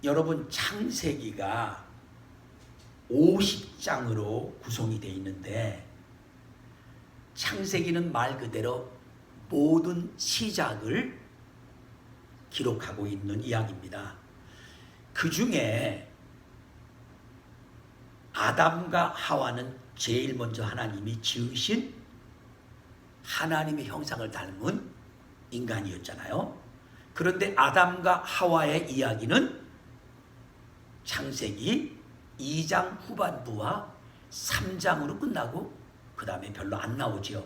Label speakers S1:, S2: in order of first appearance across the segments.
S1: 여러분 창세기가 50장으로 구성이 되어 있는데 창세기는 말 그대로 모든 시작을 기록하고 있는 이야기입니다. 그 중에 아담과 하와는 제일 먼저 하나님이 지으신 하나님의 형상을 닮은 인간이었잖아요. 그런데 아담과 하와의 이야기는 창세기 2장 후반부와 3장으로 끝나고 그 다음에 별로 안 나오죠.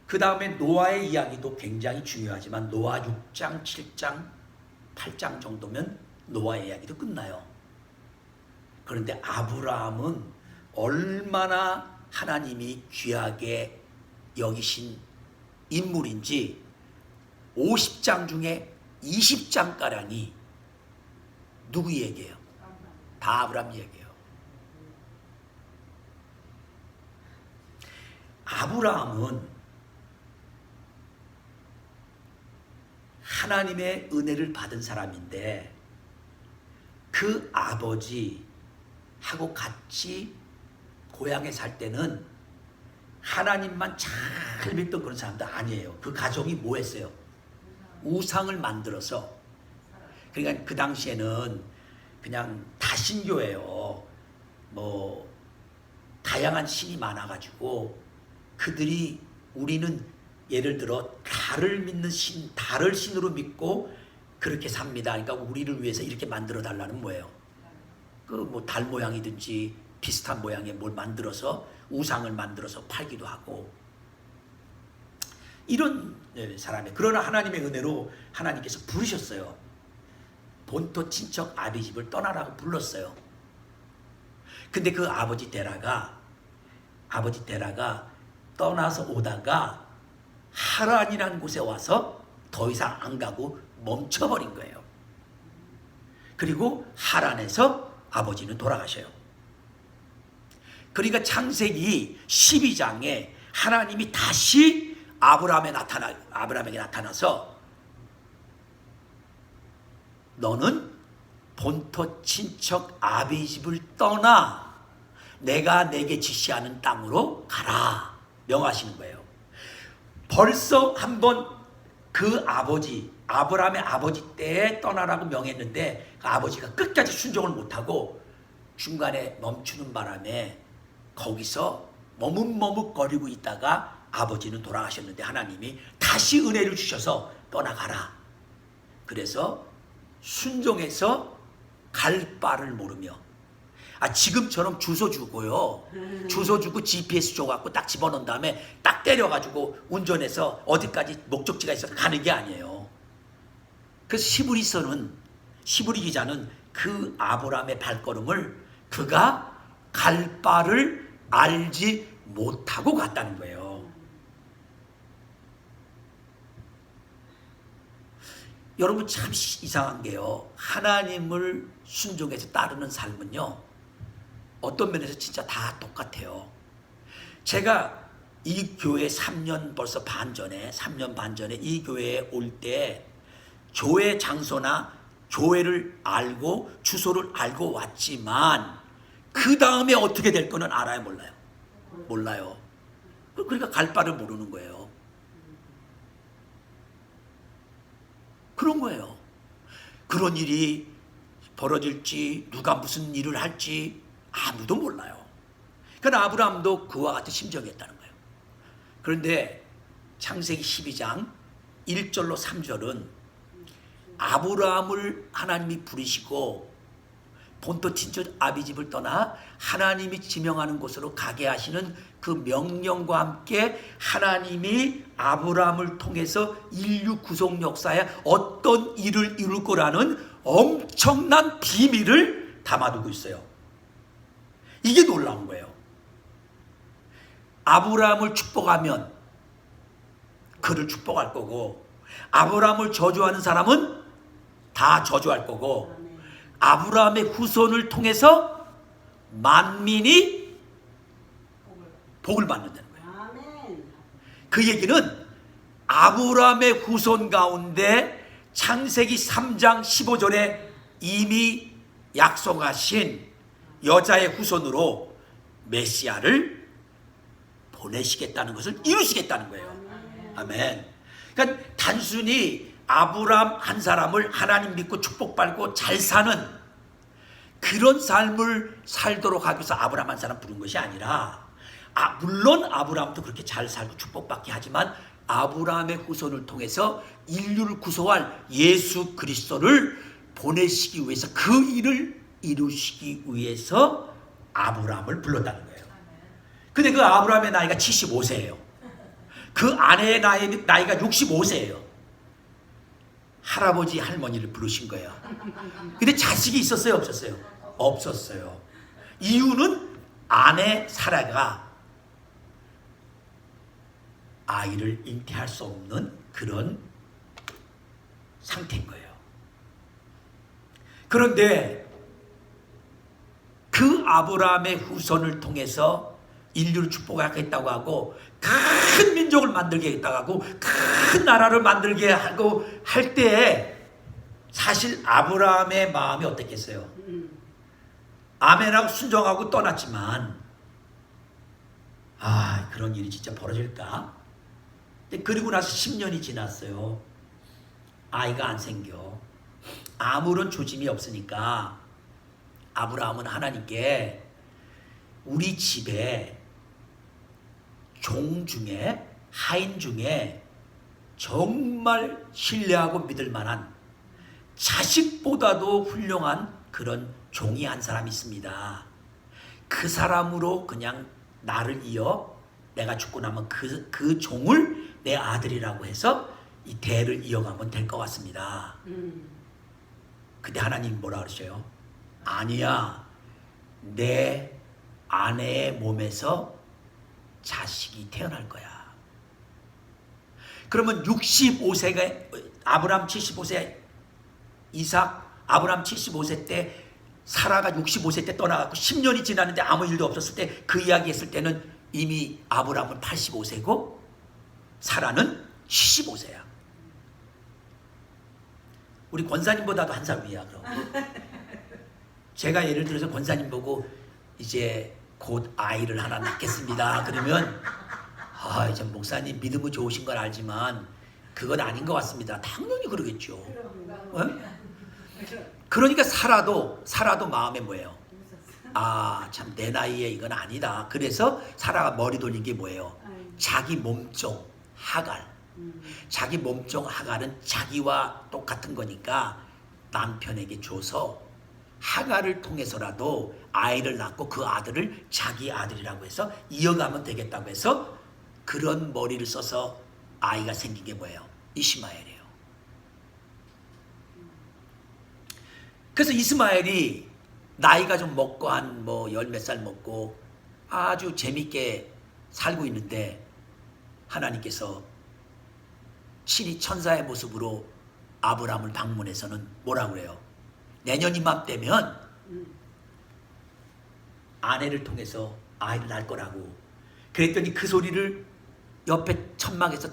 S1: 그 다음에 노아의 이야기도 굉장히 중요하지만 노아 6장, 7장, 8장 정도면 노아의 이야기도 끝나요. 그런데 아브라함은 얼마나 하나님이 귀하게 여기신 인물인지 50장 중에 20장가량이 누구 얘기예요? 다 아브라함 얘기예요. 아브라함은 하나님의 은혜를 받은 사람인데 그 아버지하고 같이 고향에 살 때는 하나님만 잘 믿던 그런 사람도 아니에요. 그 가정이 뭐 했어요? 우상을 만들어서. 그러니까 그 당시에는 그냥 다신교예요. 뭐 다양한 신이 많아가지고 그들이 우리는 예를 들어 달을 믿는 신, 달을 신으로 믿고 그렇게 삽니다. 그러니까 우리를 위해서 이렇게 만들어 달라는 뭐예요? 그 뭐 달 모양이든지 비슷한 모양의 뭘 만들어서 우상을 만들어서 팔기도 하고 이런 사람이. 그러나 하나님의 은혜로 하나님께서 부르셨어요. 본토 친척 아비 집을 떠나라고 불렀어요. 근데 그 아버지 데라가 떠나서 오다가 하란이라는 곳에 와서 더 이상 안 가고 멈춰버린 거예요. 그리고 하란에서 아버지는 돌아가셔요. 그러니까 창세기 12장에 하나님이 다시 아브라함에게 나타나서 너는 본토 친척 아비 집을 떠나 내가 내게 지시하는 땅으로 가라 명하시는 거예요. 벌써 한번 그 아버지 아브라함의 아버지 때에 떠나라고 명했는데 그 아버지가 끝까지 순종을 못하고 중간에 멈추는 바람에 거기서 머뭇머뭇거리고 있다가 아버지는 돌아가셨는데 하나님이 다시 은혜를 주셔서 떠나가라. 그래서 순종해서 갈 바를 모르며 지금처럼 주소 주고요. 주소 주고 GPS 줘갖고 딱 집어넣은 다음에 딱 때려가지고 운전해서 어디까지 목적지가 있어서 가는 게 아니에요. 그래서 시브리 기자는 그 아브라함의 발걸음을 그가 갈 바를 알지 못하고 갔다는 거예요. 여러분 참 이상한 게요. 하나님을 순종해서 따르는 삶은요. 어떤 면에서 진짜 다 똑같아요. 제가 이 교회 3년 반 전에 이 교회에 올 때 교회 장소나 교회를 알고 주소를 알고 왔지만 그 다음에 어떻게 될 거는 알아요? 몰라요? 몰라요. 그러니까 갈 바를 모르는 거예요. 그런 거예요. 그런 일이 벌어질지 누가 무슨 일을 할지 아무도 몰라요. 그러나 아브라함도 그와 같은 심정이었다는 거예요. 그런데 창세기 12장 1절로 3절은 아브라함을 하나님이 부르시고 본토 친척 아비 집을 떠나 하나님이 지명하는 곳으로 가게 하시는 그 명령과 함께 하나님이 아브라함을 통해서 인류 구속 역사에 어떤 일을 이룰 거라는 엄청난 비밀을 담아두고 있어요. 이게 놀라운 거예요. 아브라함을 축복하면 그를 축복할 거고 아브라함을 저주하는 사람은 다 저주할 거고 아브라함의 후손을 통해서 만민이 복을 받는다는 거예요. 그 얘기는 아브라함의 후손 가운데 창세기 3장 15절에 이미 약속하신 여자의 후손으로 메시아를 보내시겠다는 것을 이루시겠다는 거예요. 아멘. 그러니까 단순히 아브람 한 사람을 하나님 믿고 축복받고 잘 사는 그런 삶을 살도록 하기 위해서 아브람 한 사람 부른 것이 아니라, 물론 아브람도 그렇게 잘 살고 축복받게 하지만 아브람의 후손을 통해서 인류를 구속할 예수 그리스도를 보내시기 위해서, 그 일을 이루시기 위해서 아브람을 불렀다는 거예요. 근데 그 아브람의 나이가 75세예요. 그 아내의 나이가 65세예요. 할아버지 할머니를 부르신 거예요. 근데 자식이 있었어요, 없었어요? 없었어요. 이유는 아내 사라가 아이를 잉태할 수 없는 그런 상태인 거예요. 그런데 그 아브라함의 후손을 통해서 인류를 축복하겠다고 하고 큰 민족을 만들겠다고 하고 큰 나라를 만들게 하고 할 때에 사실 아브라함의 마음이 어땠겠어요? 아멘하고 순종하고 떠났지만, 그런 일이 진짜 벌어질까? 그리고 나서 10년이 지났어요. 아이가 안 생겨. 아무런 조짐이 없으니까 아브라함은 하나님께 우리 집에 종 중에, 하인 중에 정말 신뢰하고 믿을 만한, 자식보다도 훌륭한 그런 종이 한 사람이 있습니다. 그 사람으로 그냥 나를 이어 내가 죽고 나면 그 종을 내 아들이라고 해서 이 대를 이어가면 될 것 같습니다. 근데 하나님 뭐라 그러셔요? 아니야. 내 아내의 몸에서 자식이 태어날 거야. 그러면 65세가 아브람 75세, 이삭, 아브람 75세 때, 사라가 65세 때 떠나갖고 10년이 지났는데 아무 일도 없었을 때, 그 이야기 했을 때는 이미 아브람은 85세고 사라는 75세야. 우리 권사님보다도 한 살 위야. 그럼 제가 예를 들어서 권사님 보고 이제 곧 아이를 하나 낳겠습니다 그러면 이제 목사님 믿음이 좋으신 건 알지만 그건 아닌 것 같습니다. 당연히 그러겠죠. 그러니까 사라도 마음에 뭐예요? 참 내 나이에 이건 아니다. 그래서 사라가 머리 돌린 게 뭐예요? 자기 몸종 하갈. 자기 몸종 하갈은 자기와 똑같은 거니까 남편에게 줘서 하갈을 통해서라도 아이를 낳고 그 아들을 자기 아들이라고 해서 이어가면 되겠다고 해서 그런 머리를 써서 아이가 생긴 게 뭐예요? 이스마엘이에요. 그래서 이스마엘이 나이가 좀 먹고 한 열 몇 살 먹고 아주 재밌게 살고 있는데 하나님께서 친히 천사의 모습으로 아브라함을 방문해서는 뭐라고 그래요? 내년 이맘때면 아내를 통해서 아이를 낳을 거라고. 그랬더니 그 소리를 옆에 천막에서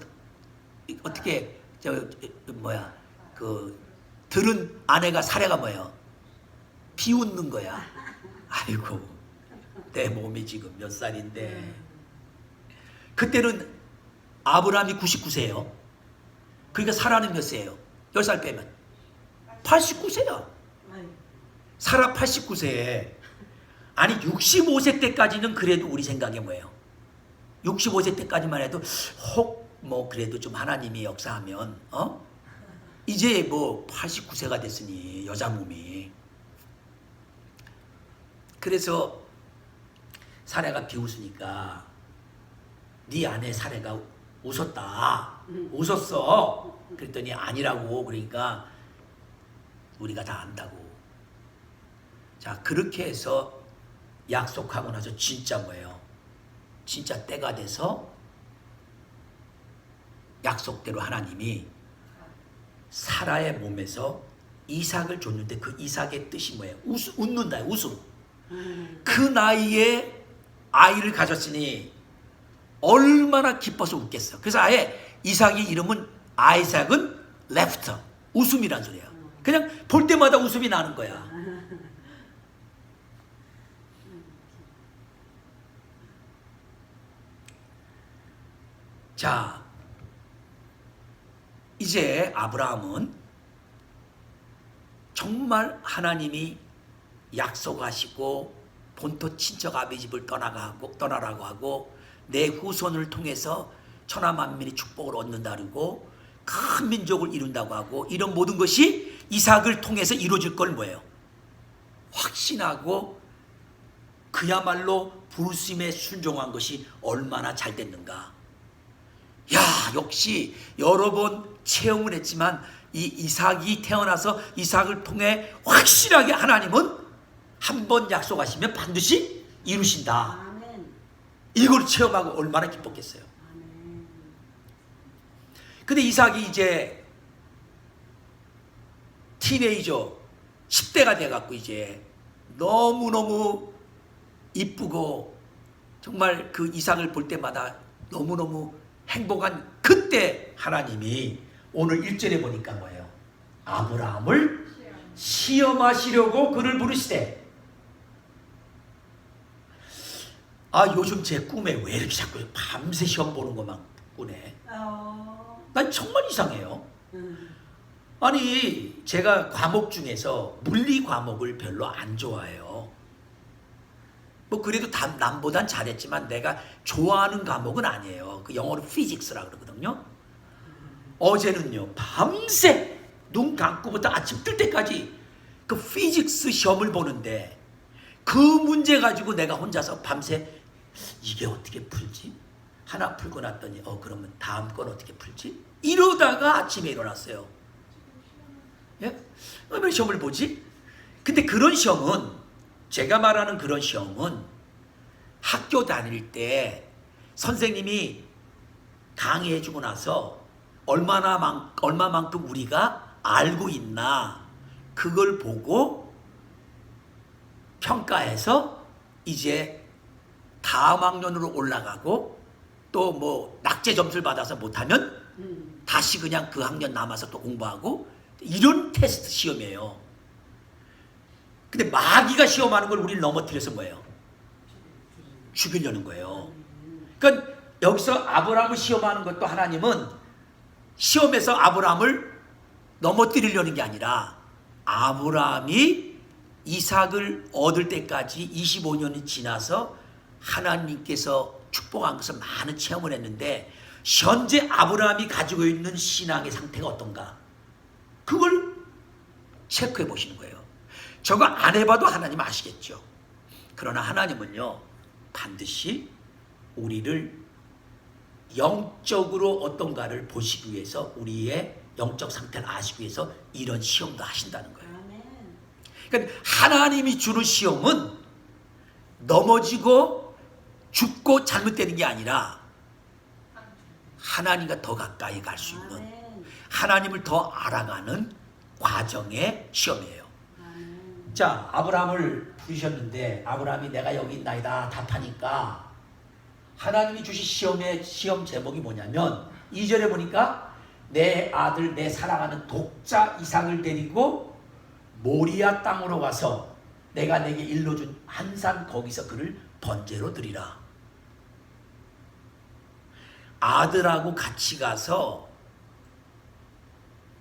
S1: 어떻게 들은 아내가 사례가 뭐예요? 비웃는 거야. 아이고 내 몸이 지금 몇 살인데. 그때는 아브라함이 99세예요. 그러니까 사라는 몇 세예요? 10살 빼면 89세야. 사라 89세에 아니 65세 때까지는 그래도 우리 생각에 뭐예요? 65세 때까지만 해도 혹 그래도 좀 하나님이 역사하면 이제 89세가 됐으니 여자 몸이. 그래서 사례가 비웃으니까 네 아내 사례가 웃었다. 웃었어. 그랬더니 아니라고. 그러니까 우리가 다 안다고. 자, 그렇게 해서 약속하고 나서 진짜 뭐예요? 진짜 때가 돼서 약속대로 하나님이 사라의 몸에서 이삭을 줬는데 그 이삭의 뜻이 뭐예요? 웃는다. 웃음. 그 나이에 아이를 가졌으니 얼마나 기뻐서 웃겠어. 그래서 아예 이삭의 이름은 아이삭은 레프터. 웃음이란 소리야. 그냥 볼 때마다 웃음이 나는 거야. 자, 이제 아브라함은 정말 하나님이 약속하시고 본토 친척 아비 집을 떠나라고 하고 내 후손을 통해서 천하 만민이 축복을 얻는다 그러고 큰 민족을 이룬다고 하고 이런 모든 것이 이삭을 통해서 이루어질 걸 뭐예요? 확신하고 그야말로 부르심에 순종한 것이 얼마나 잘 됐는가. 야, 역시 여러 번 체험을 했지만 이 이삭이 태어나서 이삭을 통해 확실하게 하나님은 한 번 약속하시면 반드시 이루신다.
S2: 아멘.
S1: 이걸 체험하고 얼마나 기뻤겠어요.
S2: 아멘.
S1: 근데 이삭이 이제 티네이저 10대가 돼갖고 이제 너무너무 이쁘고 정말 그 이삭을 볼 때마다 너무너무 행복한 그때 하나님이 오늘 1절에 보니까 뭐예요? 아브라함을 시험하시려고 그를 부르시되. 아, 요즘 제 꿈에 왜 이렇게 자꾸 밤새 시험 보는 것만 꾸네. 난 정말 이상해요. 아니, 제가 과목 중에서 물리 과목을 별로 안 좋아해요. 뭐 그래도 남보단 잘했지만 내가 좋아하는 과목은 아니에요. 그 영어로 피직스라 그러거든요. 어제는요, 밤새 눈 감고부터 아침 뜰 때까지 그 피직스 시험을 보는데 그 문제 가지고 내가 혼자서 밤새 이게 어떻게 풀지? 하나 풀고 났더니 그러면 다음 건 어떻게 풀지? 이러다가 아침에 일어났어요. 예? 왜 시험을 보지? 근데 그런 시험은, 제가 말하는 그런 시험은 학교 다닐 때 선생님이 강의해주고 나서 얼마만큼 우리가 알고 있나 그걸 보고 평가해서 이제 다음 학년으로 올라가고 또 뭐 낙제 점수를 받아서 못하면 다시 그냥 그 학년 남아서 또 공부하고 이런 테스트 시험이에요. 근데 마귀가 시험하는 걸 우리를 넘어뜨려서 뭐예요? 죽이려는 거예요. 그러니까 여기서 아브라함을 시험하는 것도 하나님은 시험에서 아브라함을 넘어뜨리려는 게 아니라 아브라함이 이삭을 얻을 때까지 25년이 지나서 하나님께서 축복한 것을 많은 체험을 했는데 현재 아브라함이 가지고 있는 신앙의 상태가 어떤가? 그걸 체크해 보시는 거예요. 저거 안 해봐도 하나님 아시겠죠. 그러나 하나님은요, 반드시 우리를 영적으로 어떤가를 보시기 위해서, 우리의 영적 상태를 아시기 위해서 이런 시험도 하신다는 거예요. 그러니까 하나님이 주는 시험은 넘어지고 죽고 잘못되는 게 아니라 하나님과 더 가까이 갈 수 있는, 하나님을 더 알아가는 과정의 시험이에요. 자, 아브라함을 부르셨는데 아브라함이 내가 여기 있나이다 답하니까 하나님이 주신 시험 제목이 뭐냐면 2절에 보니까 내 아들 내 사랑하는 독자 이삭을 데리고 모리아 땅으로 가서 내가 내게 일러준 한 산 거기서 그를 번제로 드리라. 아들하고 같이 가서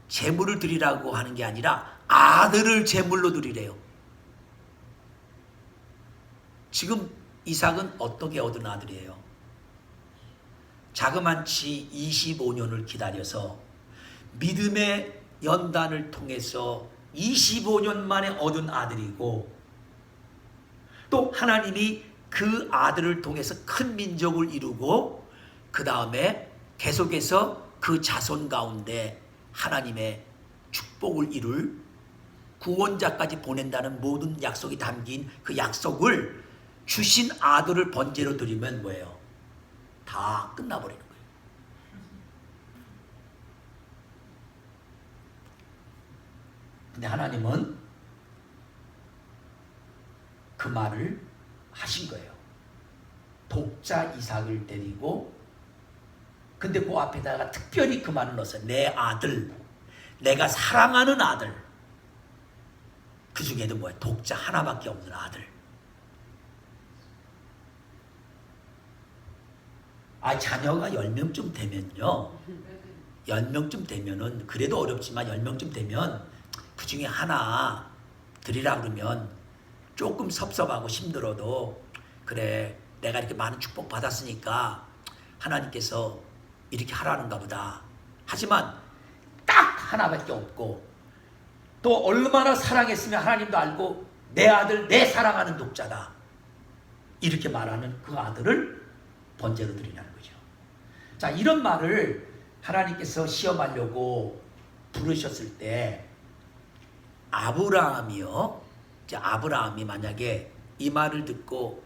S1: 제물을 드리라고 하는 게 아니라 아들을 제물로 드리래요. 지금 이삭은 어떻게 얻은 아들이에요? 자그만치 25년을 기다려서 믿음의 연단을 통해서 25년 만에 얻은 아들이고, 또 하나님이 그 아들을 통해서 큰 민족을 이루고 그 다음에 계속해서 그 자손 가운데 하나님의 축복을 이룰 구원자까지 보낸다는 모든 약속이 담긴 그 약속을 주신 아들을 번제로 드리면 뭐예요? 다 끝나버리는 거예요. 근데 하나님은 그 말을 하신 거예요. 독자 이삭을 데리고, 근데 그 앞에다가 특별히 그 말을 넣어서 내 아들, 내가 사랑하는 아들, 그 중에도 뭐야? 독자 하나밖에 없는 아들. 자녀가 10명쯤 되면요, 10명쯤 되면은 그래도 어렵지만 10명쯤 되면 그 중에 하나 드리라 그러면 조금 섭섭하고 힘들어도, 그래 내가 이렇게 많은 축복 받았으니까 하나님께서 이렇게 하라는가 보다. 하지만 딱 하나밖에 없고, 또 얼마나 사랑했으면 하나님도 알고 내 아들, 내 사랑하는 독자다, 이렇게 말하는 그 아들을 번제로 드리라는 거죠. 자, 이런 말을 하나님께서 시험하려고 부르셨을 때 아브라함이요, 아브라함이 만약에 이 말을 듣고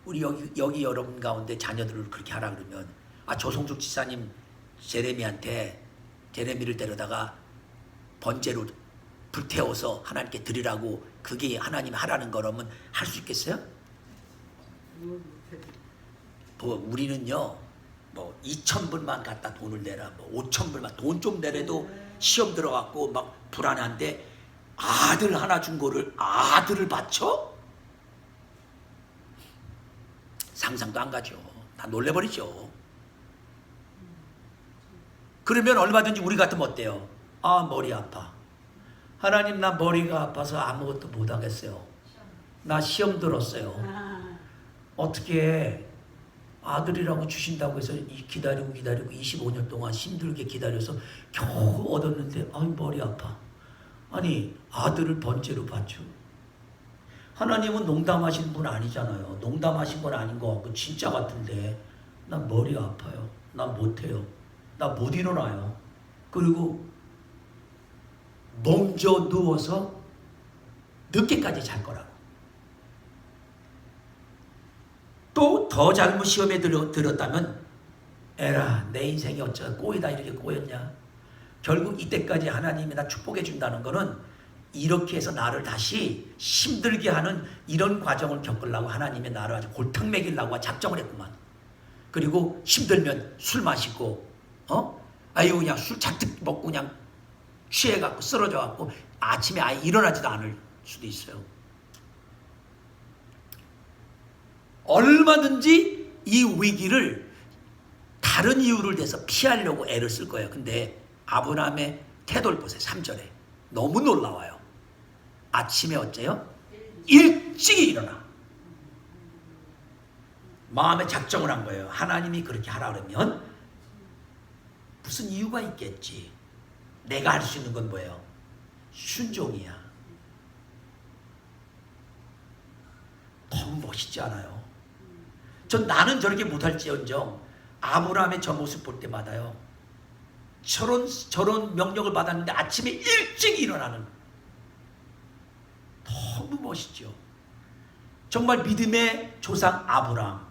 S1: 우리 여기 여러분 가운데 자녀들을 그렇게 하라 그러면, 조성숙 지사님 제레미를 데려다가 번제로 불태워서 하나님께 드리라고, 그게 하나님 하라는 거라면 할 수 있겠어요? 우리는요, 2,000불만 갖다 돈을 내라, 5,000불만 돈 좀 내래도 시험 들어갖고 막 불안한데, 아들 하나 준 거를 아들을 바쳐? 상상도 안 가죠. 다 놀래버리죠. 그러면 얼마든지 우리 같으면 어때요? 머리 아파. 하나님, 나 머리가 아파서 아무것도 못 하겠어요. 나 시험 들었어요. 어떻게 아들이라고 주신다고 해서 기다리고 25년 동안 힘들게 기다려서 겨우 얻었는데 머리 아파. 아니, 아들을 번제로 바쳐. 하나님은 농담하시는 분 아니잖아요. 농담하신 건 아닌 것 같고 진짜 같은데, 나 머리 아파요. 나 못해요. 나 못 일어나요. 그리고 먼저 누워서 늦게까지 잘 거라고. 또 더 잘못 시험에 들었다면, 에라 내 인생이 어쩌다 꼬이다 이렇게 꼬였냐. 결국 이때까지 하나님이 나 축복해 준다는 거는 이렇게 해서 나를 다시 힘들게 하는 이런 과정을 겪으려고 하나님이 나를 아주 골탕 먹이려고 작정을 했구만. 그리고 힘들면 술 마시고, 그냥 술 잔뜩 먹고 그냥 취해갖고 쓰러져갖고 아침에 아예 일어나지도 않을 수도 있어요. 얼마든지 이 위기를 다른 이유를 대서 피하려고 애를 쓸 거예요. 근데 아브라함의 태도를 보세요. 3절에 너무 놀라워요. 아침에 어째요? 일찍이 일어나. 마음에 작정을 한 거예요. 하나님이 그렇게 하라 그러면 무슨 이유가 있겠지. 내가 할 수 있는 건 뭐예요? 순종이야. 너무 멋있지 않아요? 나는 저렇게 못할지언정 아브라함의 저 모습 볼 때마다요, 저런 명령을 받았는데 아침에 일찍 일어나는, 너무 멋있죠. 정말 믿음의 조상 아브라함,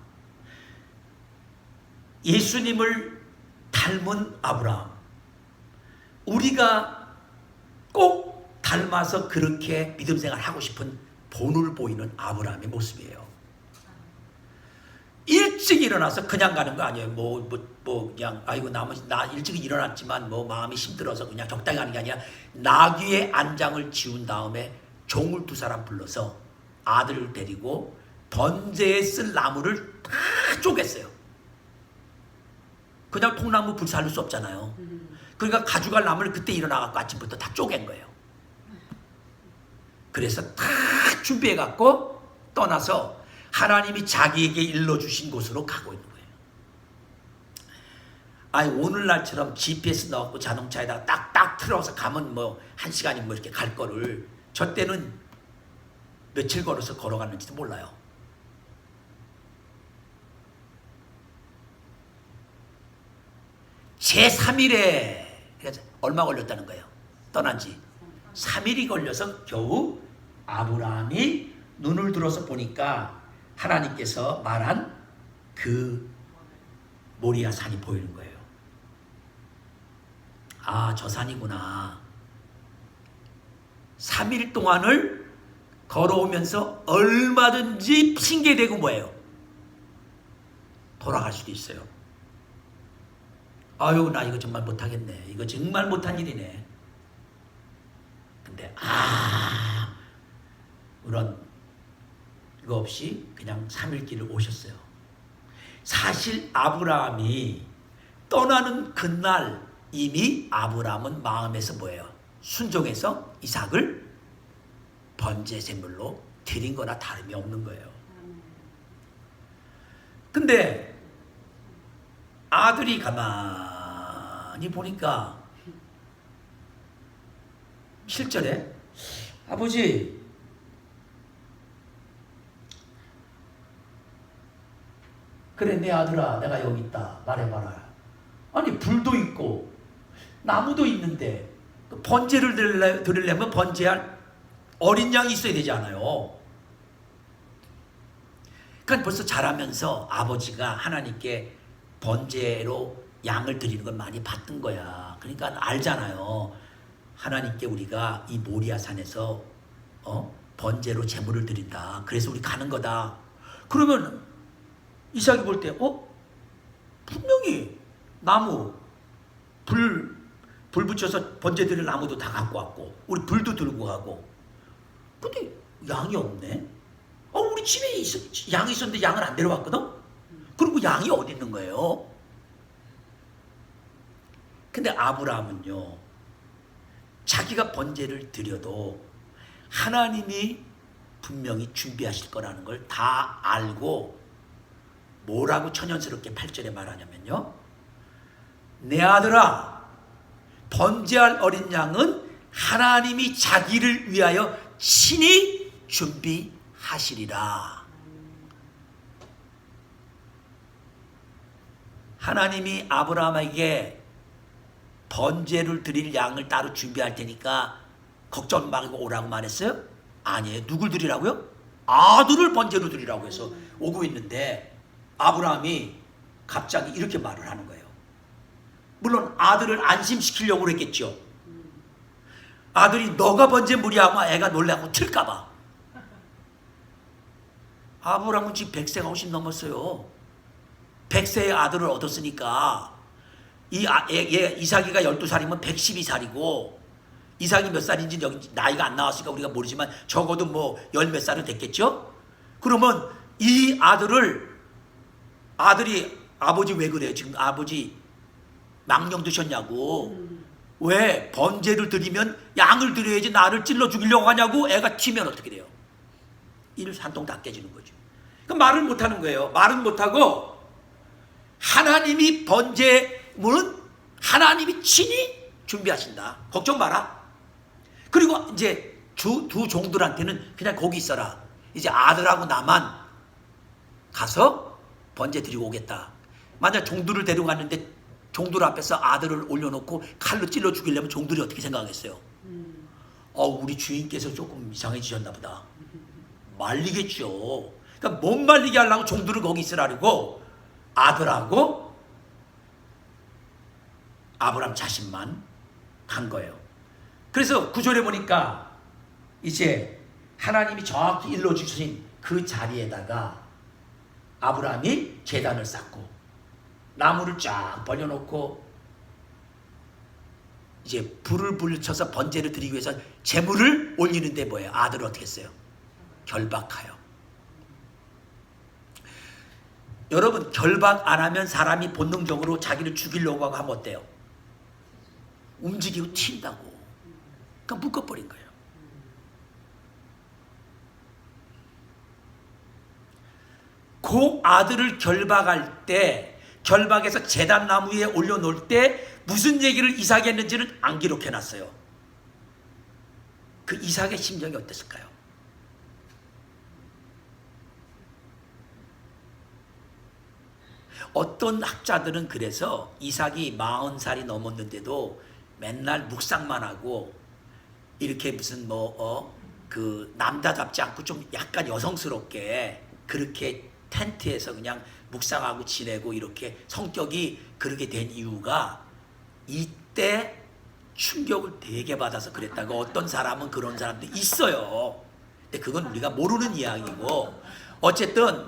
S1: 예수님을 닮은 아브라함, 우리가 꼭 닮아서 그렇게 믿음 생활 하고 싶은 본을 보이는 아브라함의 모습이에요. 일찍 일어나서 그냥 가는 거 아니에요. 그냥 나 일찍 일어났지만 마음이 힘들어서 그냥 적당히 가는 게 아니라, 나귀의 안장을 지운 다음에 종을 2사람 불러서 아들을 데리고 번제에 쓸 나무를 다 쪼갰어요. 그냥 통나무 불살릴 수 없잖아요. 그러니까 가져갈 나무를 그때 일어나갖고 아침부터 다 쪼갠 거예요. 그래서 다 준비해갖고 떠나서 하나님이 자기에게 일러주신 곳으로 가고 있는 거예요. 오늘날처럼 GPS 넣어갖고 자동차에다가 딱딱 틀어서 가면 1시간이면 이렇게 갈 거를, 저 때는 며칠 걸어서 걸어갔는지도 몰라요. 제3일에 얼마 걸렸다는 거예요. 떠난 지 3일이 걸려서 겨우 아브라함이 눈을 들어서 보니까 하나님께서 말한 그 모리아 산이 보이는 거예요. 저 산이구나. 3일 동안을 걸어오면서 얼마든지 핑계대고 뭐예요? 돌아갈 수도 있어요. 아유 나 이거 정말 못하겠네. 이거 정말 못한 일이네. 근데 그런 거 없이 그냥 3일길을 오셨어요. 사실 아브라함이 떠나는 그날 이미 아브라함은 마음에서 뭐예요? 순종해서 이삭을 번제 제물로 드린 거나 다름이 없는 거예요. 근데 아들이 가만히 보니까 7절에 아버지 그래 내 아들아 내가 여기 있다 말해봐라. 아니 불도 있고 나무도 있는데 번제를 드리려면 번제할 어린 양이 있어야 되지 않아요. 그러니까 벌써 자라면서 아버지가 하나님께 번제로 양을 드리는 걸 많이 봤던 거야. 그러니까 알잖아요. 하나님께 우리가 이 모리아산에서 번제로 제물을 드린다. 그래서 우리 가는 거다. 그러면 이삭이 볼 때 분명히 나무 불 붙여서 번제 드릴 나무도 다 갖고 왔고 우리 불도 들고 가고 근데 양이 없네. 우리 집에 양이 있었는데 양을 안 데려왔거든. 그리고 양이 어디 있는 거예요? 근데 아브라함은요 자기가 번제를 드려도 하나님이 분명히 준비하실 거라는 걸 다 알고 뭐라고 천연스럽게 8절에 말하냐면요. 내 아들아 번제할 어린 양은 하나님이 자기를 위하여 친히 준비하시리라. 하나님이 아브라함에게 번제를 드릴 양을 따로 준비할 테니까 걱정 말고 오라고 말했어요? 아니에요. 누굴 드리라고요? 아들을 번제로 드리라고 해서 오고 있는데 아브라함이 갑자기 이렇게 말을 하는 거예요. 물론 아들을 안심시키려고 그랬겠죠. 아들이 너가 번제 무리하면 애가 놀라고 튈까봐. 아브라함은 지금 100세가 훨씬 넘었어요. 100세의 아들을 얻었으니까 이삭이가 12살이면 112살이고 이삭이 몇 살인지 여기 나이가 안 나왔으니까 우리가 모르지만 적어도 뭐 열 몇 살은 됐겠죠. 그러면 이 아들이 아버지 왜 그래요? 지금 아버지 망령 드셨냐고. 왜 번제를 드리면 양을 드려야지 나를 찔러 죽이려고 하냐고. 애가 튀면 어떻게 돼요? 이를 산통 다 깨지는 거죠. 그럼 말을 못하는 거예요. 말은 못하고 하나님이 번제물은 하나님이 친히 준비하신다. 걱정 마라. 그리고 이제 두 종들한테는 그냥 거기 있어라. 이제 아들하고 나만 가서 번제 드리고 오겠다. 만약 종들을 데려갔는데 종들 앞에서 아들을 올려놓고 칼로 찔러 죽이려면 종들이 어떻게 생각하겠어요? 우리 주인께서 조금 이상해지셨나 보다. 말리겠죠. 그러니까 못 말리게 하려고 종들을 거기 있으라고 아들하고 아브람 자신만 간 거예요. 그래서 구절에 보니까 이제 하나님이 정확히 일러주신 그 자리에다가 아브람이 제단을 쌓고 나무를 쫙 벌려놓고 이제 불을 붙여서 번제를 드리기 위해서 제물을 올리는데 뭐예요? 아들을 어떻게 했어요? 결박하여. 여러분 결박 안 하면 사람이 본능적으로 자기를 죽이려고 하면 어때요? 움직이고 튄다고. 그러니까 묶어버린 거예요. 그 아들을 결박할 때 결박해서 제단나무 위에 올려놓을 때 무슨 얘기를 이삭이 했는지는 안 기록해놨어요. 그 이삭의 심정이 어땠을까요? 어떤 학자들은 그래서 이삭이 40살이 넘었는데도 맨날 묵상만 하고 이렇게 무슨 그 남자답지 않고 좀 약간 여성스럽게 그렇게 텐트에서 그냥 묵상하고 지내고 이렇게 성격이 그렇게 된 이유가 이때 충격을 되게 받아서 그랬다고 어떤 사람은 그런 사람도 있어요. 근데 그건 우리가 모르는 이야기고 어쨌든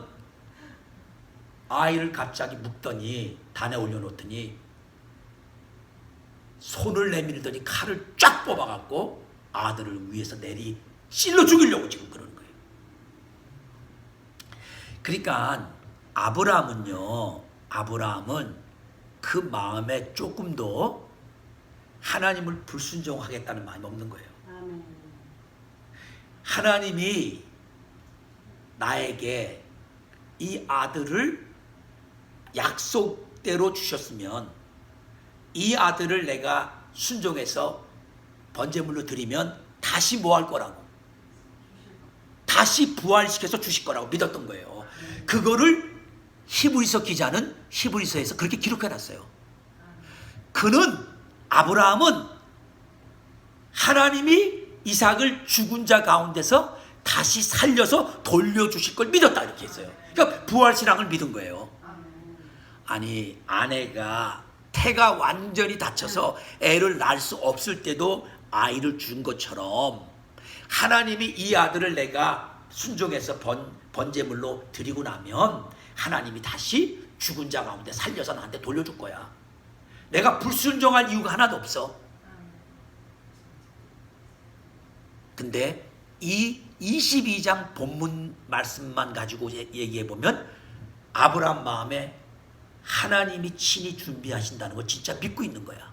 S1: 아이를 갑자기 묶더니 단에 올려놓더니 손을 내밀더니 칼을 쫙 뽑아갖고 아들을 위에서 내리 찔러 죽이려고 지금 그러는 거예요. 그러니까 아브라함은 그 마음에 조금 더 하나님을 불순종하겠다는 마음이 없는 거예요. 하나님이 나에게 이 아들을 약속대로 주셨으면 이 아들을 내가 순종해서 번제물로 드리면 다시 뭐 할 거라고? 다시 부활시켜서 주실 거라고 믿었던 거예요. 그거를 히브리서 기자는 히브리서에서 그렇게 기록해놨어요. 아브라함은 하나님이 이삭을 죽은 자 가운데서 다시 살려서 돌려주실 걸 믿었다 이렇게 했어요. 그러니까 부활신앙을 믿은 거예요. 아니 아내가 태가 완전히 다쳐서 애를 낳을 수 없을 때도 아이를 준 것처럼 하나님이 이 아들을 내가 순종해서 번제물로 드리고 나면 하나님이 다시 죽은 자 가운데 살려서 나한테 돌려줄 거야. 내가 불순종할 이유가 하나도 없어. 근데 이 22장 본문 말씀만 가지고 얘기해 보면 아브라함 마음에 하나님이 친히 준비하신다는 거 진짜 믿고 있는 거야.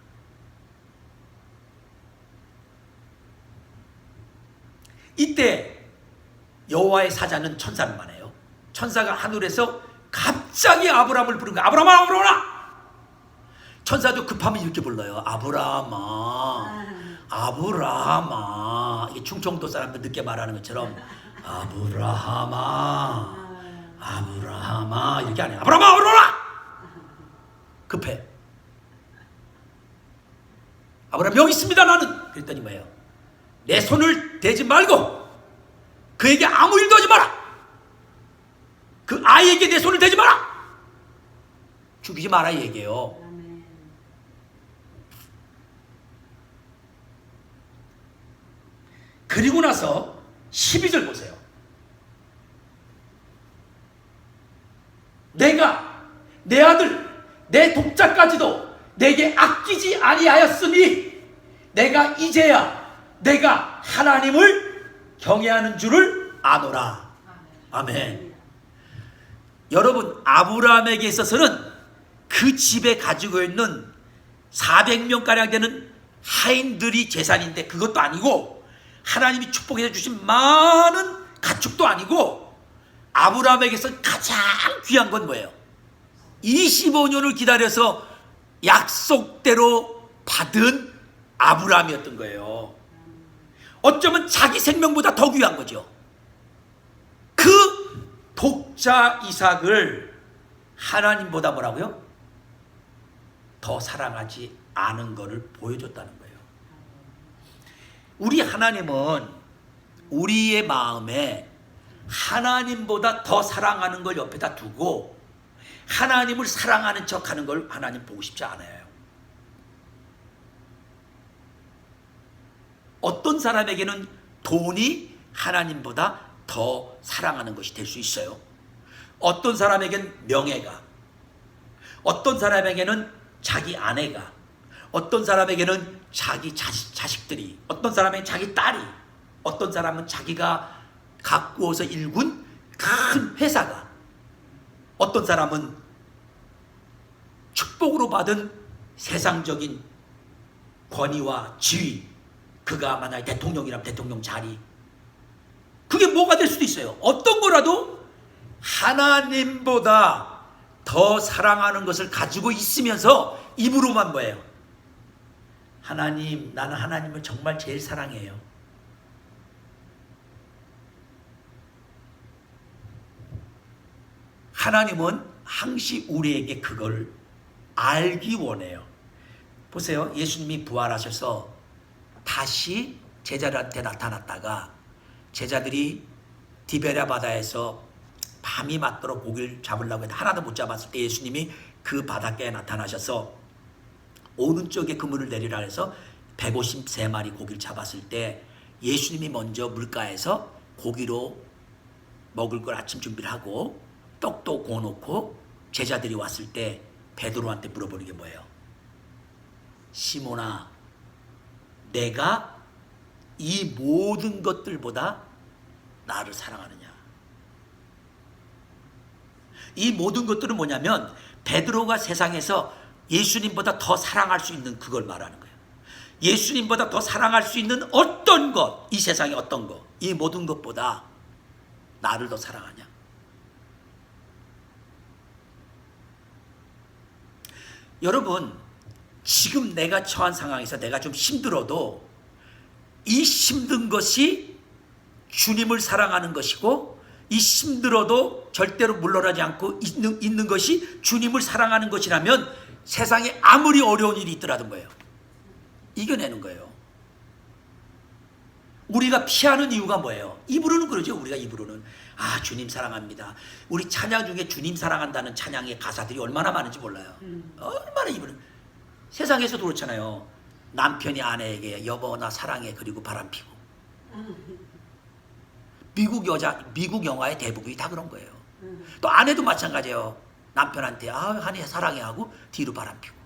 S1: 이때 여호와의 사자는 천사를 만나요. 천사가 하늘에서 갑자기 아브라함을 부른 거야. 아브라함아, 아브라함아! 천사도 급하면 이렇게 불러요. 아브라함아, 아브라함아. 이게 충청도 사람들 늦게 말하는 것처럼 아브라함아, 아브라함아 이렇게 안 해요. 아브라함아, 아브라함아! 급해. 아브라함 여기 있습니다 나는. 그랬더니 뭐예요? 내 손을 대지 말고 그에게 아무 일도 하지 마라. 그 아이에게 내 손을 대지 마라. 죽이지 마라 이 얘기예요. 그리고 나서 12절 보세요. 내가 내 아들 내 독자까지도 내게 아끼지 아니하였으니 내가 이제야 내가 하나님을 경외하는 줄을 아노라. 아멘. 여러분 아브라함에게 있어서는 그 집에 가지고 있는 400명가량 되는 하인들이 재산인데 그것도 아니고 하나님이 축복해 주신 많은 가축도 아니고 아브라함에게서 가장 귀한 건 뭐예요? 25년을 기다려서 약속대로 받은 아브라함이었던 거예요. 어쩌면 자기 생명보다 더 귀한 거죠. 그 독자 이삭을 하나님보다 뭐라고요? 더 사랑하지 않은 것을 보여줬다는 거예요. 우리 하나님은 우리의 마음에 하나님보다 더 사랑하는 걸 옆에다 두고 하나님을 사랑하는 척하는 걸 하나님 보고 싶지 않아요. 어떤 사람에게는 돈이 하나님보다 더 사랑하는 것이 될 수 있어요. 어떤 사람에게는 명예가, 어떤 사람에게는 자기 아내가, 어떤 사람에게는 자기 자식들이, 어떤 사람에게는 자기 딸이, 어떤 사람은 자기가 가꾸어서 일군 큰 회사가, 어떤 사람은 축복으로 받은 세상적인 권위와 지위, 그가 만약에 대통령이라면 대통령 자리, 그게 뭐가 될 수도 있어요. 어떤 거라도 하나님보다 더 사랑하는 것을 가지고 있으면서 입으로만 뭐예요? 하나님, 나는 하나님을 정말 제일 사랑해요. 하나님은 항시 우리에게 그걸 알기 원해요. 보세요. 예수님이 부활하셔서 다시 제자들한테 나타났다가 제자들이 디베랴 바다에서 밤이 맞도록 고기를 잡으려고 했는데 하나도 못 잡았을 때 예수님이 그 바닷가에 나타나셔서 오른쪽에 그물을 내리라 해서 153마리 고기를 잡았을 때 예수님이 먼저 물가에서 고기로 먹을 걸 아침 준비를 하고 떡도 구워놓고 제자들이 왔을 때 베드로한테 물어보는 게 뭐예요? 시몬아, 내가 이 모든 것들보다 나를 사랑하느냐? 이 모든 것들은 뭐냐면 베드로가 세상에서 예수님보다 더 사랑할 수 있는 그걸 말하는 거예요. 예수님보다 더 사랑할 수 있는 어떤 것, 이 세상의 어떤 것, 이 모든 것보다 나를 더 사랑하냐? 여러분, 지금 내가 처한 상황에서 내가 좀 힘들어도 이 힘든 것이 주님을 사랑하는 것이고, 이 힘들어도 절대로 물러나지 않고 있는 것이 주님을 사랑하는 것이라면 세상에 아무리 어려운 일이 있더라던 거예요. 이겨내는 거예요. 우리가 피하는 이유가 뭐예요? 입으로는 그러죠. 우리가 입으로는 아, 주님 사랑합니다. 우리 찬양 중에 주님 사랑한다는 찬양의 가사들이 얼마나 많은지 몰라요. 얼마나 입으로는. 세상에서도 그렇잖아요. 남편이 아내에게 여보 나 사랑해 그리고 바람피고. 미국 영화의 대부분이 다 그런 거예요. 또 아내도 마찬가지예요. 남편한테 아 한이 사랑해 하고 뒤로 바람피고.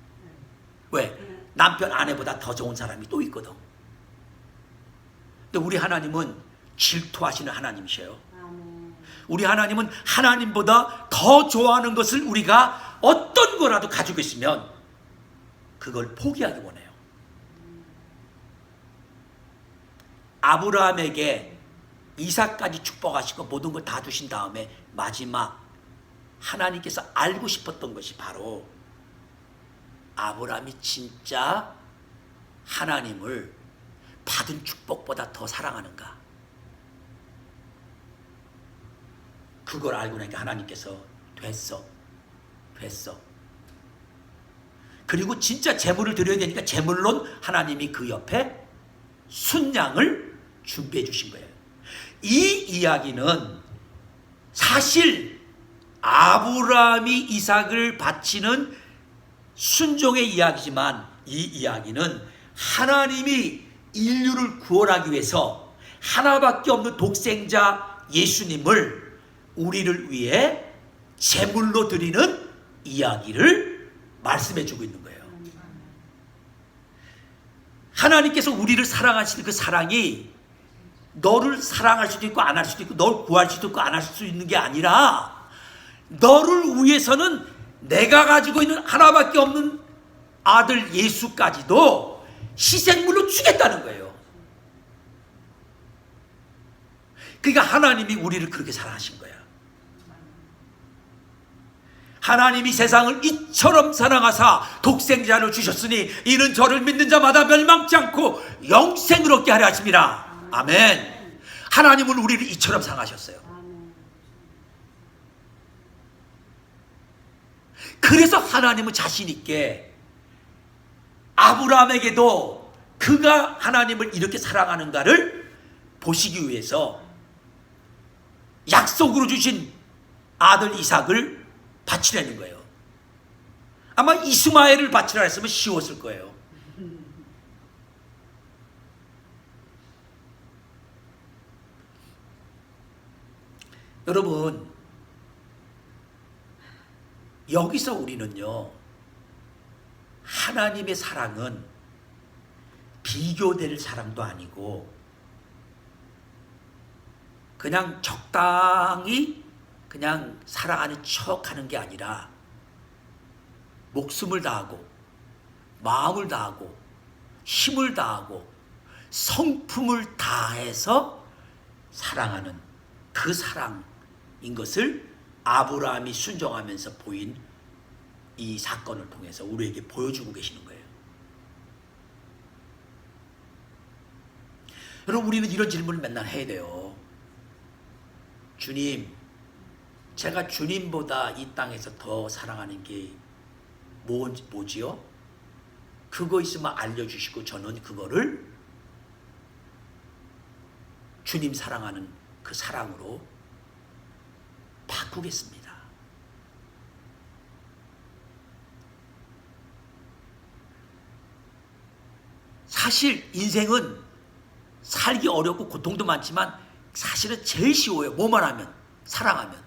S1: 왜? 남편 아내보다 더 좋은 사람이 또 있거든. 근데 우리 하나님은 질투하시는 하나님이셔요. 우리 하나님은 하나님보다 더 좋아하는 것을 우리가 어떤 거라도 가지고 있으면 그걸 포기하기 원해요. 아브라함에게 이삭까지 축복하시고 모든 걸 다 주신 다음에 마지막 하나님께서 알고 싶었던 것이 바로 아브라함이 진짜 하나님을 받은 축복보다 더 사랑하는가? 그걸 알고 나니까 하나님께서 됐어. 그리고 진짜 제물을 드려야 되니까 제물론 하나님이 그 옆에 순양을 준비해 주신 거예요. 이 이야기는 사실 아브라함이 이삭을 바치는 순종의 이야기지만 이 이야기는 하나님이 인류를 구원하기 위해서 하나밖에 없는 독생자 예수님을 우리를 위해 제물로 드리는 이야기를 말씀해 주고 있는 거예요. 하나님께서 우리를 사랑하시는 그 사랑이 너를 사랑할 수도 있고 안 할 수도 있고 널 구할 수도 있고 안 할 수도 있는 게 아니라 너를 위해서는 내가 가지고 있는 하나밖에 없는 아들 예수까지도 희생물로 주겠다는 거예요. 그러니까 하나님이 우리를 그렇게 사랑하신 거야. 하나님이 세상을 이처럼 사랑하사 독생자를 주셨으니 이는 저를 믿는 자마다 멸망치 않고 영생을 얻게 하려 하심이라. 아멘. 하나님은 우리를 이처럼 사랑하셨어요. 그래서 하나님은 자신 있게 아브라함에게도 그가 하나님을 이렇게 사랑하는가를 보시기 위해서 약속으로 주신 아들 이삭을 바치려는 거예요. 아마 이스마엘을 바치라 했으면 쉬웠을 거예요. 여러분, 여기서 우리는요, 하나님의 사랑은 비교될 사랑도 아니고 그냥 적당히 그냥 사랑하는 척하는 게 아니라 목숨을 다하고 마음을 다하고 힘을 다하고 성품을 다해서 사랑하는 그 사랑인 것을 아브라함이 순종하면서 보인 이 사건을 통해서 우리에게 보여주고 계시는 거예요. 여러분, 우리는 이런 질문을 맨날 해야 돼요. 주님, 제가 주님보다 이 땅에서 더 사랑하는 게 뭐지요? 그거 있으면 알려주시고 저는 그거를 주님 사랑하는 그 사랑으로 바꾸겠습니다. 사실 인생은 살기 어렵고 고통도 많지만 사실은 제일 쉬워요. 뭐만 하면, 사랑하면.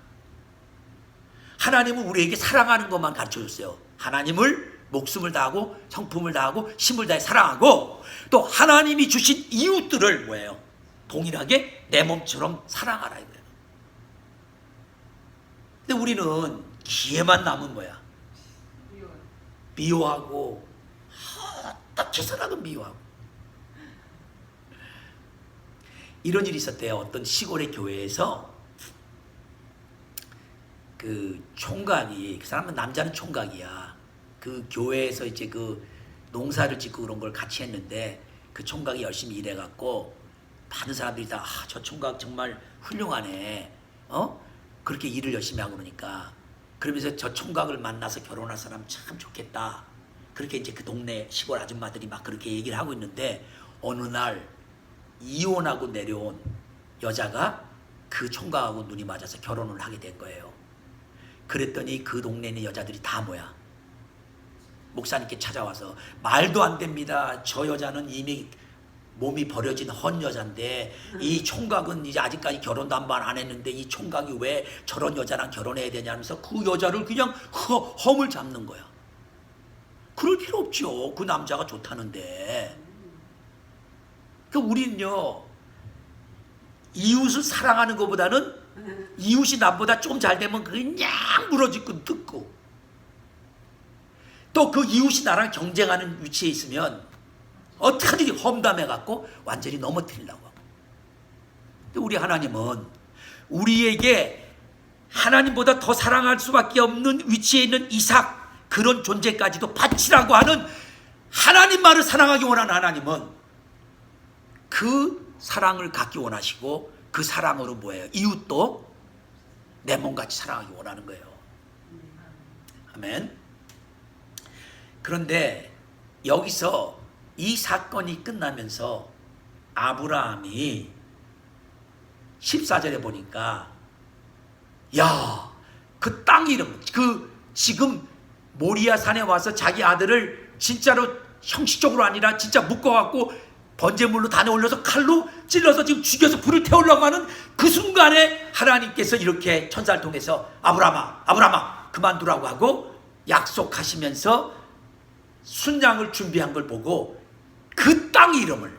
S1: 하나님은 우리에게 사랑하는 것만 가르쳐줬어요. 하나님을 목숨을 다하고 성품을 다하고 힘을 다해 사랑하고, 또 하나님이 주신 이웃들을 뭐예요? 동일하게 내 몸처럼 사랑하라 이거예요. 근데 우리는 기회만 남은 뭐야? 미워하고, 어떻게 해서라도 미워하고. 이런 일이 있었대요. 어떤 시골의 교회에서 그 총각이, 그 사람은 남자는 총각이야. 그 교회에서 이제 그 농사를 짓고 그런 걸 같이 했는데, 그 총각이 열심히 일해갖고 많은 사람들이 다 저 총각 정말 훌륭하네, 그렇게 일을 열심히 하고 그러니까, 그러면서 저 총각을 만나서 결혼할 사람 참 좋겠다, 그렇게 이제 그 동네 시골 아줌마들이 막 그렇게 얘기를 하고 있는데, 어느 날 이혼하고 내려온 여자가 그 총각하고 눈이 맞아서 결혼을 하게 된 거예요. 그랬더니 그 동네에 있는 여자들이 다 뭐야? 목사님께 찾아와서, 말도 안 됩니다. 저 여자는 이미 몸이 버려진 헌 여잔데, 이 총각은 이제 아직까지 결혼도 한 번 안 했는데 이 총각이 왜 저런 여자랑 결혼해야 되냐면서 그 여자를 그냥 험을 잡는 거야. 그럴 필요 없죠. 그 남자가 좋다는데. 그러니까 우리는요, 이웃을 사랑하는 것보다는 이웃이 나보다 좀 잘 되면 그냥 물어짓고 듣고, 또 그 이웃이 나랑 경쟁하는 위치에 있으면 어떻게든지 험담해갖고 완전히 넘어뜨리려고 하고. 근데 우리 하나님은 우리에게 하나님보다 더 사랑할 수밖에 없는 위치에 있는 이삭, 그런 존재까지도 바치라고 하는, 하나님만을 사랑하기 원하는 하나님은 그 사랑을 갖기 원하시고, 그 사랑으로 뭐예요? 이웃도 내 몸같이 사랑하기 원하는 거예요. 아멘. 그런데 여기서 이 사건이 끝나면서 아브라함이 14절에 보니까, 야, 그 땅 이름, 그 지금 모리아 산에 와서 자기 아들을 진짜로 형식적으로 아니라 진짜 묶어갖고 번제물로 단에 올려서 칼로 찔러서 지금 죽여서 불을 태우려고 하는 그 순간에 하나님께서 이렇게 천사를 통해서 아브라함아, 아브라함아, 그만두라고 하고 약속하시면서 순양을 준비한 걸 보고, 그 땅 이름을,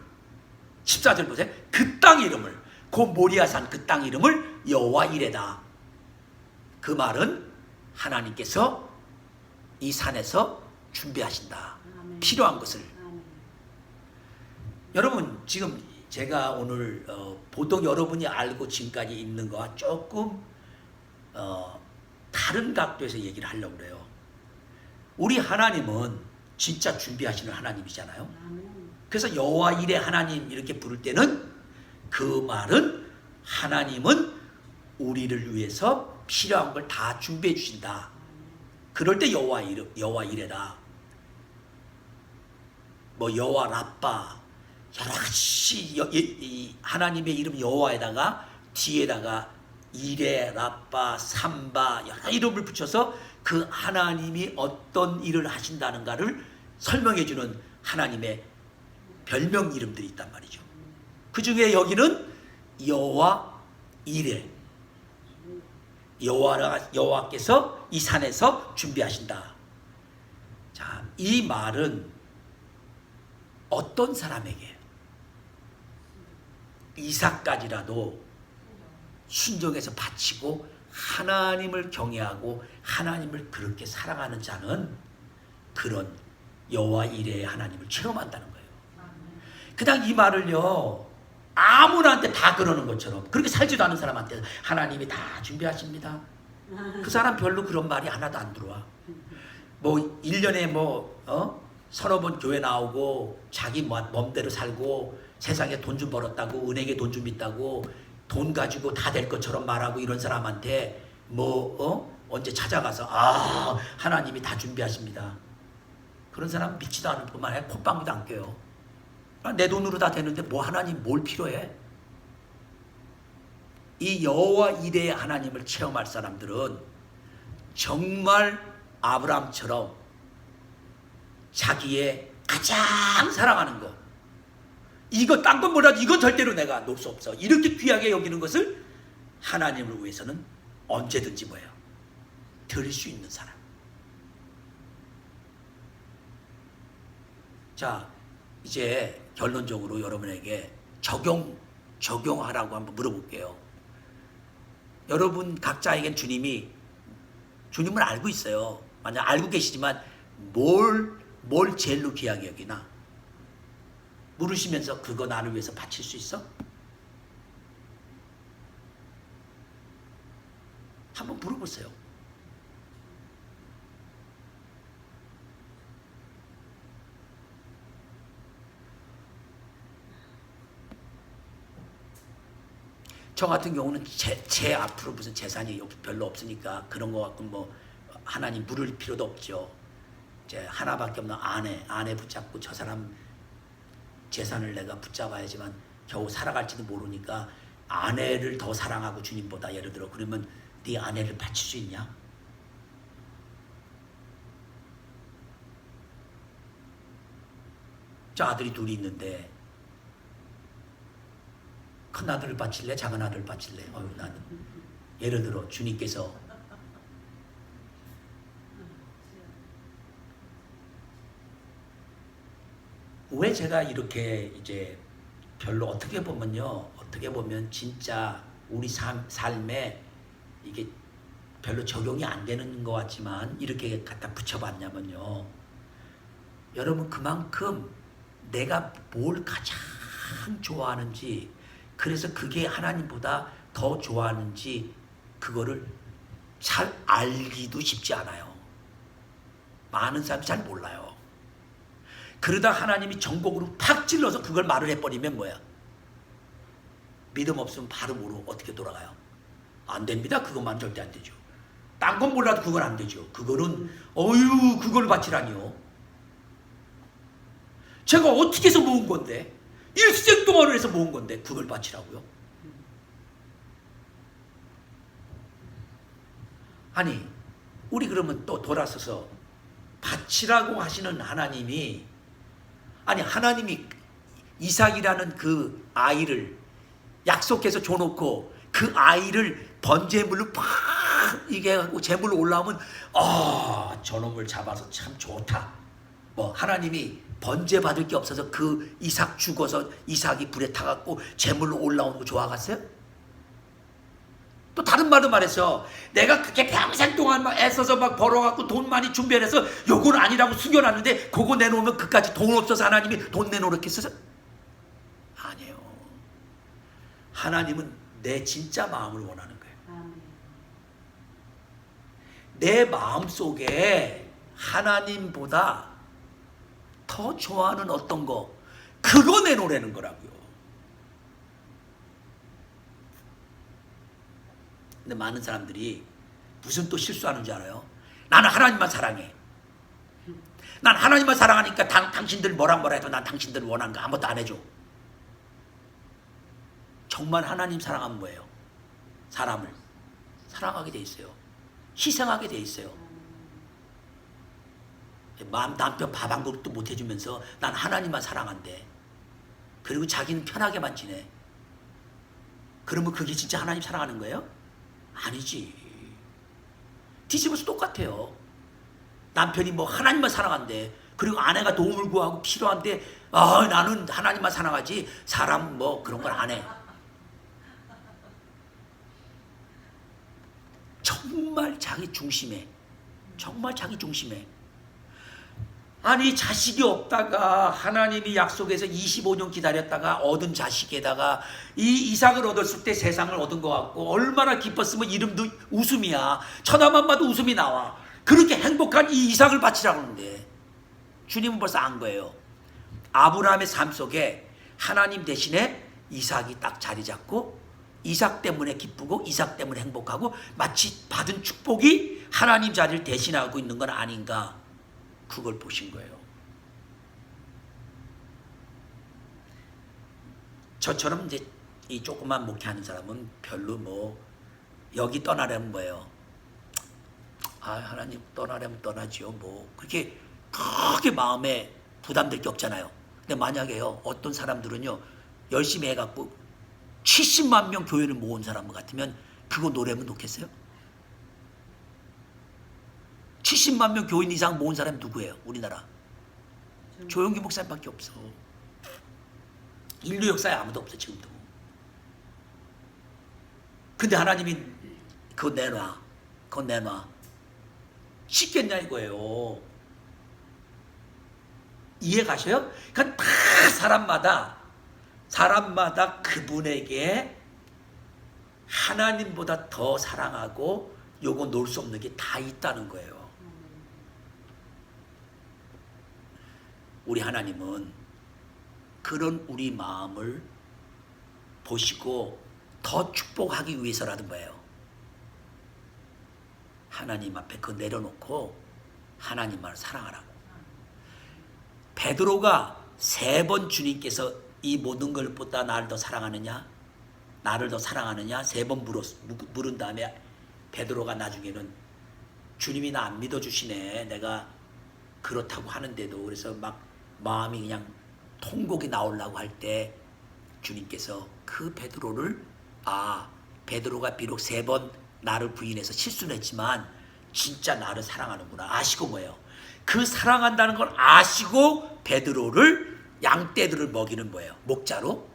S1: 14절 보세요. 그 땅 이름을, 그 모리아산 그 땅 이름을 여호와 이레다. 그 말은 하나님께서 이 산에서 준비하신다. 아멘. 필요한 것을. 아멘. 여러분, 지금 제가 오늘 보통 여러분이 알고 지금까지 있는 거와 조금 다른 각도에서 얘기를 하려고 그래요. 우리 하나님은 진짜 준비하시는 하나님이잖아요. 그래서 여호와 이레 하나님 이렇게 부를 때는, 그 말은 하나님은 우리를 위해서 필요한 걸 다 준비해 주신다. 그럴 때 여호와 이레다. 뭐 여호와 라빠, 여러 가지 하나님의 이름 여호와에다가 뒤에다가 이레, 라빠, 삼바 여러 이름을 붙여서 그 하나님이 어떤 일을 하신다는가를 설명해 주는 하나님의 별명 이름들이 있단 말이죠. 그 중에 여기는 여호와 이레, 여호와께서 이 산에서 준비하신다. 자, 이 말은 어떤 사람에게 이삭까지라도 순종해서 바치고 하나님을 경외하고 하나님을 그렇게 사랑하는 자는 그런 여호와 이레의 하나님을 체험한다는 거예요. 그냥 이 말을요, 아무나한테 다 그러는 것처럼, 그렇게 살지도 않은 사람한테 하나님이 다 준비하십니다. 그 사람 별로 그런 말이 하나도 안 들어와. 뭐 1년에 서너 번 교회 나오고 자기 맘대로 살고 세상에 돈 좀 벌었다고, 은행에 돈 좀 있다고, 돈 가지고 다 될 것처럼 말하고 이런 사람한테 언제 찾아가서 하나님이 다 준비하십니다. 그런 사람 믿지도 않을 뿐만 아니라 콧방귀도 안 껴요. 내 돈으로 다 되는데 뭐 하나님 뭘 필요해? 이 여호와 이레의 하나님을 체험할 사람들은 정말 아브라함처럼 자기의 가장 사랑하는 것, 이거 딴 건 뭐라도 이건 절대로 내가 놓을 수 없어, 이렇게 귀하게 여기는 것을 하나님을 위해서는 언제든지 드릴 수 있는 사람. 자, 이제 결론적으로 여러분에게 적용하라고 한번 물어볼게요. 여러분 각자에겐 주님을 알고 있어요. 만약 알고 계시지만 뭘 제일로 귀하게 여기나? 물으시면서 그거 나를 위해서 바칠 수 있어? 한번 물어보세요. 저 같은 경우는 제 앞으로 무슨 재산이 별로 없으니까 그런 거 갖고 뭐 하나님 물을 필요도 없죠. 이제 하나밖에 없는 아내 붙잡고 저 사람 재산을 내가 붙잡아야지만 겨우 살아갈지도 모르니까 아내를 더 사랑하고 주님보다 예를 들어 그러면 네 아내를 바칠 수 있냐? 저 아들이 둘이 있는데 큰 아들을 바칠래? 작은 아들을 바칠래? 나는 예를 들어 주님께서 왜 제가 이렇게 이제 별로 어떻게 보면 진짜 우리 삶에 이게 별로 적용이 안 되는 것 같지만 이렇게 갖다 붙여봤냐면요. 여러분 그만큼 내가 뭘 가장 좋아하는지 그래서 그게 하나님보다 더 좋아하는지 그거를 잘 알기도 쉽지 않아요. 많은 사람이 잘 몰라요. 그러다 하나님이 전곡으로 팍 찔러서 그걸 말을 해버리면 뭐야? 믿음 없으면 바로 모르고 어떻게 돌아가요? 안 됩니다. 그것만 절대 안 되죠. 딴 건 몰라도 그건 안 되죠. 그거는 그걸 바치라니요. 제가 어떻게 해서 모은 건데 일생 동안을 해서 모은 건데 그걸 바치라고요? 아니 우리 그러면 또 돌아서서 바치라고 하시는 하나님이 하나님이 이삭이라는 그 아이를 약속해서 줘놓고 그 아이를 번제물로 팍 이게 하고 제물로 올라오면 저놈을 잡아서 참 좋다. 뭐 하나님이 번제 받을 게 없어서 그 이삭 죽어서 이삭이 불에 타갖고 제물로 올라오는 거 좋아하겠어요? 또 다른 말로 말해서 내가 그렇게 평생 동안 막 애써서 막 벌어갖고 돈 많이 준비해서 요건 아니라고 숨겨놨는데 그거 내놓으면 그까지 돈 없어서 하나님이 돈 내놓겠어요? 아니에요. 하나님은 내 진짜 마음을 원하는 거예요. 내 마음속에 하나님보다 더 좋아하는 어떤 거 그거 내놓으라는 거라고요. 근데 많은 사람들이 무슨 또 실수하는 줄 알아요? 나는 하나님만 사랑해. 난 하나님만 사랑하니까 당신들 뭐라 해도 난 당신들 원하는 거 아무것도 안 해줘. 정말 하나님 사랑하면 뭐예요? 사람을 사랑하게 돼 있어요. 희생하게 돼 있어요. 남편 밥 한 그릇도 못 해주면서 난 하나님만 사랑한대. 그리고 자기는 편하게만 지내. 그러면 그게 진짜 하나님 사랑하는 거예요? 아니지. 뒤집어서 똑같아요. 남편이 뭐 하나님만 사랑한대. 그리고 아내가 도움을 구하고 필요한데 나는 하나님만 사랑하지 사람 뭐 그런 걸 안 해. 정말 자기 중심에 아니 자식이 없다가 하나님이 약속해서 25년 기다렸다가 얻은 자식에다가 이 이삭을 얻었을 때 세상을 얻은 것 같고 얼마나 기뻤으면 이름도 웃음이야. 천하만 봐도 웃음이 나와. 그렇게 행복한 이 이삭을 바치라고 하는데 주님은 벌써 안 거예요. 아브라함의 삶 속에 하나님 대신에 이삭이 딱 자리 잡고 이삭 때문에 기쁘고 이삭 때문에 행복하고 마치 받은 축복이 하나님 자리를 대신하고 있는 건 아닌가. 그걸 보신 거예요. 저처럼 이제 이 조그만 목회하는 사람은 별로 뭐 여기 떠나려면 뭐예요? 하나님 떠나려면 떠나지요. 뭐 그렇게 크게 마음에 부담될 게 없잖아요. 근데 만약에요 어떤 사람들은요 열심히 해갖고 70만 명 교회를 모은 사람 같으면 그거 노래면 놓겠어요? 70만 명 교인 이상 모은 사람이 누구예요? 우리나라 조용기 목사님밖에 없어. 인류 역사에 아무도 없어 지금도. 근데 하나님이 그거 내놔. 쉽겠냐 이거예요. 이해 가셔요? 그러니까 다 사람마다 그분에게 하나님보다 더 사랑하고 요거 놓을 수 없는 게 다 있다는 거예요. 우리 하나님은 그런 우리 마음을 보시고 더 축복하기 위해서라는 거예요. 하나님 앞에 그거 내려놓고 하나님만을 사랑하라고. 베드로가 3번 주님께서 이 모든 것보다 나를 더 사랑하느냐 3번 물은 다음에 베드로가 나중에는 주님이 나 안 믿어주시네, 내가 그렇다고 하는데도. 그래서 막 마음이 그냥 통곡이 나오려고 할 때 주님께서 그 베드로를, 베드로가 비록 3번 나를 부인해서 실수는 했지만 진짜 나를 사랑하는구나 아시고 뭐예요? 그 사랑한다는 걸 아시고 베드로를, 양떼들을 먹이는 뭐예요? 목자로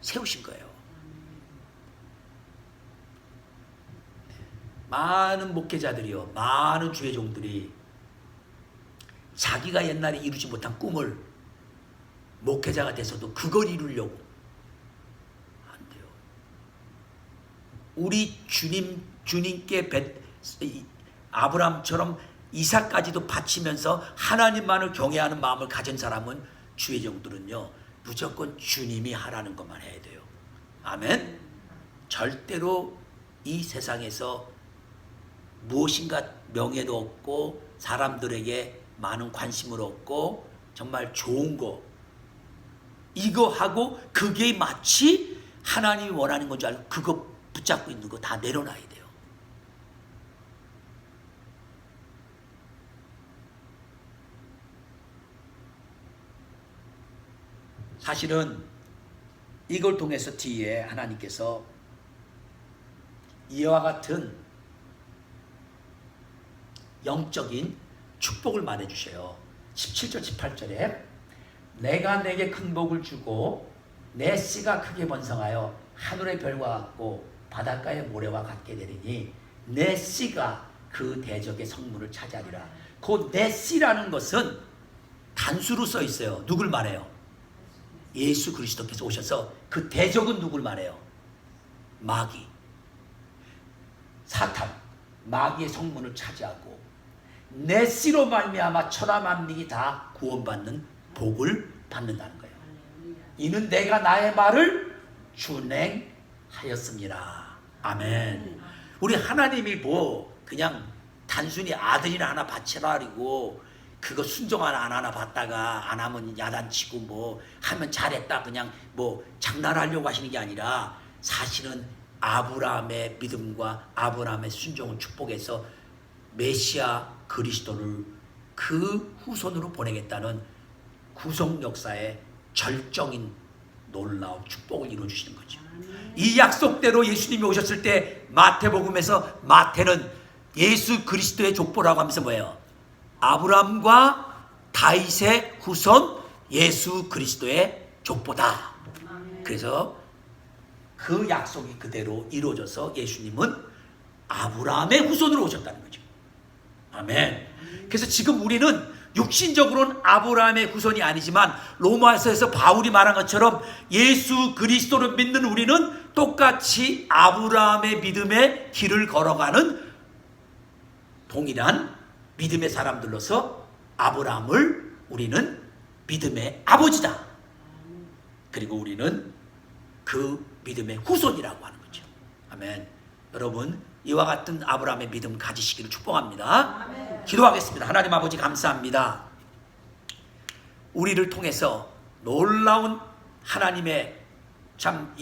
S1: 세우신 거예요. 많은 목회자들이요, 많은 주의 종들이 자기가 옛날에 이루지 못한 꿈을 목회자가 돼서도 그걸 이루려고 안 돼요. 우리 주님께 아브라함처럼 이삭까지도 바치면서 하나님만을 경외하는 마음을 가진 사람은, 주의 종들은요, 무조건 주님이 하라는 것만 해야 돼요. 아멘. 절대로 이 세상에서 무엇인가 명예도 얻고 사람들에게 많은 관심을 얻고 정말 좋은 거 이거 하고 그게 마치 하나님이 원하는 건 줄 알고 그거 붙잡고 있는 거 다 내려놔야 돼요. 사실은 이걸 통해서 뒤에 하나님께서 이와 같은 영적인 축복을 말해주셔요. 17절 18절에 내가 내게 큰 복을 주고 내 씨가 크게 번성하여 하늘의 별과 같고 바닷가의 모래와 같게 되리니 내 씨가 그 대적의 성문을 차지하리라. 그 내 씨라는 것은 단수로 써 있어요. 누굴 말해요? 예수 그리스도께서 오셔서 그 대적은 누굴 말해요? 마귀, 사탄, 마귀의 성문을 차지하고 내 씨로 말미암아 천하 만민이 다 구원받는 복을 받는다는 거예요. 이는 내가 나의 말을 준행하였습니다. 아멘. 우리 하나님이 뭐 그냥 단순히 아들이나 하나 바치라고 그거 순종 안 하나 받다가 안 하면 야단치고 뭐 하면 잘했다 그냥 뭐 장난하려고 하시는 게 아니라, 사실은 아브라함의 믿음과 아브라함의 순종을 축복해서 메시아 그리스도를 그 후손으로 보내겠다는 구속 역사의 절정인 놀라운 축복을 이루어주시는 거죠. 이 약속대로 예수님이 오셨을 때 마태복음에서 마태는 예수 그리스도의 족보라고 하면서 뭐예요? 아브라함과 다윗의 후손 예수 그리스도의 족보다. 그래서 그 약속이 그대로 이루어져서 예수님은 아브라함의 후손으로 오셨다는 거죠. 아멘. 그래서 지금 우리는 육신적으로는 아브라함의 후손이 아니지만 로마서에서 바울이 말한 것처럼 예수 그리스도를 믿는 우리는 똑같이 아브라함의 믿음의 길을 걸어가는 동일한 믿음의 사람들로서 아브라함을 우리는 믿음의 아버지다. 그리고 우리는 그 믿음의 후손이라고 하는 거죠. 아멘. 여러분, 이와 같은 아브라함의 믿음 가지시기를 축복합니다. 아멘. 기도하겠습니다. 하나님 아버지 감사합니다. 우리를 통해서 놀라운 하나님의 참